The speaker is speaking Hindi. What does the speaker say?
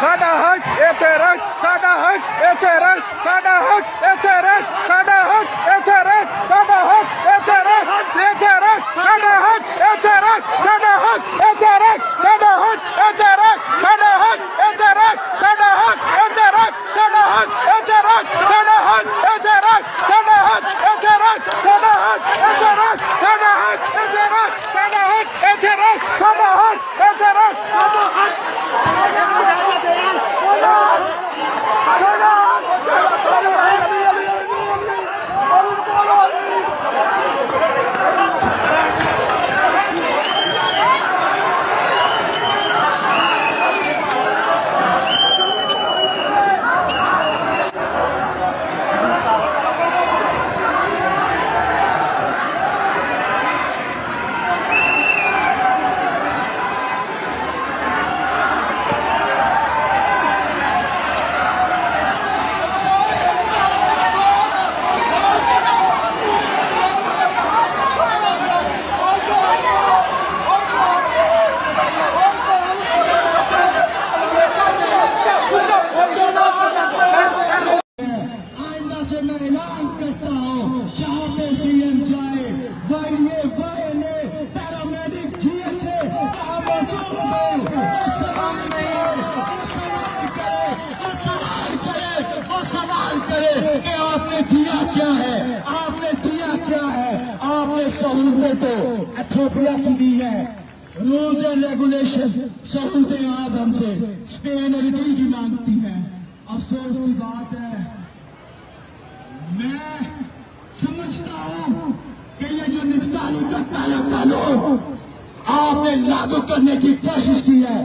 साडा हक इत्थे रख, साडा हक इत्थे रख, साडा हक इत्थे रख, साडा हक इत्थे रख, साडा हक इत्थे रख, इत्थे रख, साडा हक इत्थे रख, साडा हक इत्थे रख, साडा हक इत्थे रख, साडा हक इत्थे रख, साडा हक इत्थे रख, साडा हक इत्थे रख, साडा हक इत्थे रख, साडा हक इत्थे रख, साडा हक इत्थे रख, साडा हक इत्थे रख, साडा हक इत्थे रख, साडा हक इत्थे रख, साडा हक कि आपने दिया क्या है, आपने दिया क्या है। आपने सहूलतें तो एथियोपिया की दी है, रूल्स एंड रेगुलेशन सहूलतें आप हमसे स्पेन और इटली की मांगती हैं। अफसोस की बात है, मैं समझता हूं कि ये जो निजकारी का काला कानून आपने लागू करने की कोशिश की है,